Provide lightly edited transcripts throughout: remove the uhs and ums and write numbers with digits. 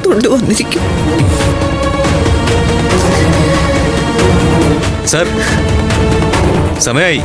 കൊണ്ടുവന്നിരിക്കും. Sir, സമയായി.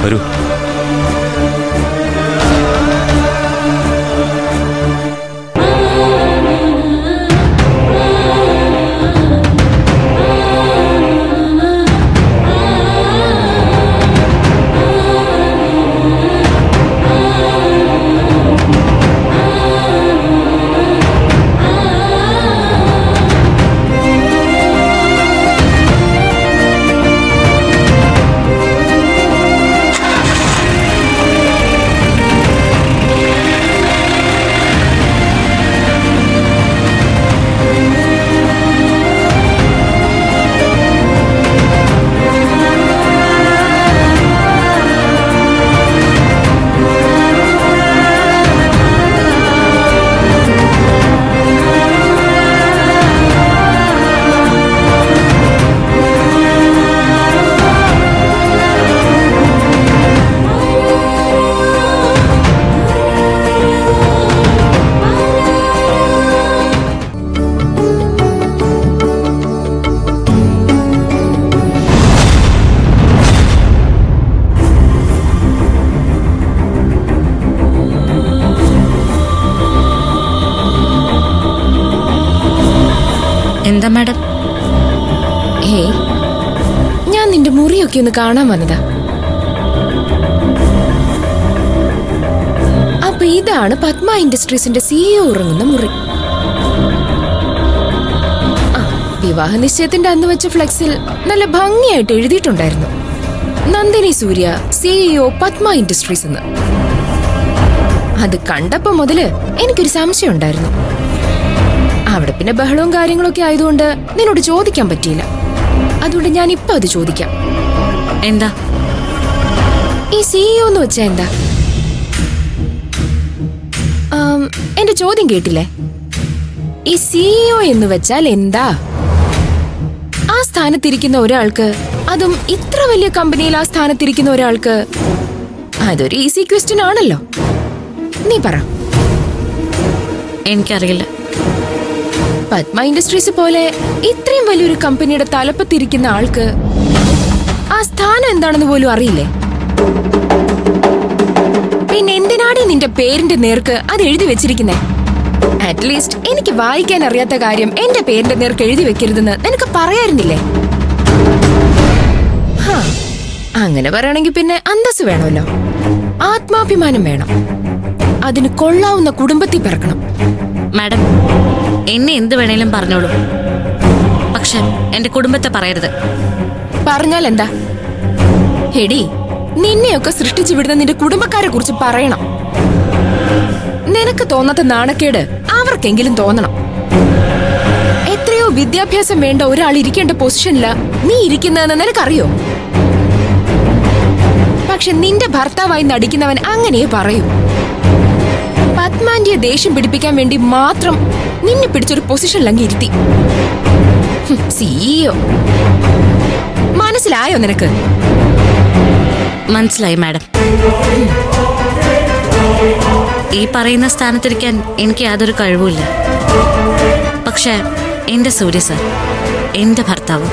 വരൂ. എന്താ മാഡം? ഞാൻ നിന്റെ മുറിയൊക്കെ ഒന്ന് കാണാൻ വന്നതാ. അപ്പൊ ഇതാണ് പത്മ ഇൻഡസ്ട്രീസിന്റെ CEO ഉറങ്ങുന്ന മുറി. വിവാഹ നിശ്ചയത്തിന്റെ അന്ന് വെച്ച ഫ്ലെക്സിൽ നല്ല ഭംഗിയായിട്ട് എഴുതിയിട്ടുണ്ടായിരുന്നു, നന്ദിനി സൂര്യ, CEO പത്മ ഇൻഡസ്ട്രീസ് എന്ന്. അത് കണ്ടപ്പോ മുതല് എനിക്കൊരു സംശയം ഉണ്ടായിരുന്നു. അവിടെ പിന്നെ ബഹളവും കാര്യങ്ങളൊക്കെ ആയതുകൊണ്ട് നിന്നോട് ചോദിക്കാൻ പറ്റിയില്ല. അതുകൊണ്ട് ഞാൻ ഇപ്പൊ അത് ചോദിക്കാം. എന്താ ഈ CEO എന്ന് വെച്ചാ എന്താ? എന്റെ ചോദ്യം കേട്ടില്ലേ? ഈ CEO എന്ന് വെച്ചാൽ എന്താ? ആ സ്ഥാനത്തിരിക്കുന്ന ഒരാൾക്ക്, അതും ഇത്ര വലിയ കമ്പനിയിൽ ആ സ്ഥാനത്തിരിക്കുന്ന ഒരാൾക്ക്, അതൊരു ഈസി ക്വസ്റ്റ്യൻ ആണല്ലോ. നീ പറ. എനിക്കറിയില്ല. പത്മ ഇൻഡസ്ട്രീസ് പോലെ ഇത്രയും വലിയൊരു കമ്പനിയുടെ തലപ്പത്തിരിക്കുന്ന ആൾക്ക് ആ സ്ഥാനം എന്താണെന്ന് പോലും അറിയില്ലേ? പിന്നെ എന്തിനാണ് നിന്റെ പേരിന്റെ നേർക്ക് അത് എഴുതി വെച്ചിരിക്കുന്നേ? അറ്റ്ലീസ്റ്റ് എനിക്ക് വായിക്കാൻ അറിയാത്ത കാര്യം എന്റെ പേരിന്റെ നേർക്ക് എഴുതി വെക്കരുതെന്ന് നിനക്ക് പറയായിരുന്നില്ലേ? അങ്ങനെ പറയണമെങ്കിൽ പിന്നെ അന്തസ് വേണമല്ലോ, ആത്മാഭിമാനം വേണം. അതിന് കൊള്ളാവുന്ന കുടുംബത്തിൽ പിറക്കണം. മാഡം, എന്നെ എന്ത് വേണേലും പറഞ്ഞോളൂ, പക്ഷെ എന്റെ കുടുംബത്തെ പറയരുത്. പറഞ്ഞാൽ എന്താ? ഹെടി, നിന്നെയൊക്കെ സൃഷ്ടിച്ചു വിടുന്ന നിന്റെ കുടുംബക്കാരെ കുറിച്ച് പറയണം. നിനക്ക് തോന്നാത്ത നാണക്കേട് അവർക്കെങ്കിലും തോന്നണം. എത്രയോ വിദ്യാഭ്യാസം വേണ്ട ഒരാൾ ഇരിക്കേണ്ട പൊസിഷനിലാ നീ ഇരിക്കുന്നതെന്ന് നിനക്കറിയോ? പക്ഷെ നിന്റെ ഭർത്താവായി നടിക്കുന്നവൻ അങ്ങനെയേ പറയൂ. പത്മാന്റിയെ ദേഷ്യം പിടിപ്പിക്കാൻ വേണ്ടി മാത്രം നിന്നെ പിടിച്ചൊരു പൊസിഷനിലങ്ങ് ഇരുത്തി. CEO മനസ്സിലായോ നിനക്ക്? മനസ്സിലായി മാഡം. ഈ പറയുന്ന സ്ഥാനത്തിരിക്കാൻ എനിക്ക് യാതൊരു കഴിവുമില്ല. പക്ഷെ എന്റെ സൂര്യ സർ, എന്റെ ഭർത്താവ്,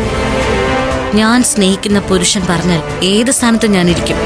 ഞാൻ സ്നേഹിക്കുന്ന പുരുഷൻ പറഞ്ഞാൽ ഏത് സ്ഥാനത്ത് ഞാൻ ഇരിക്കും.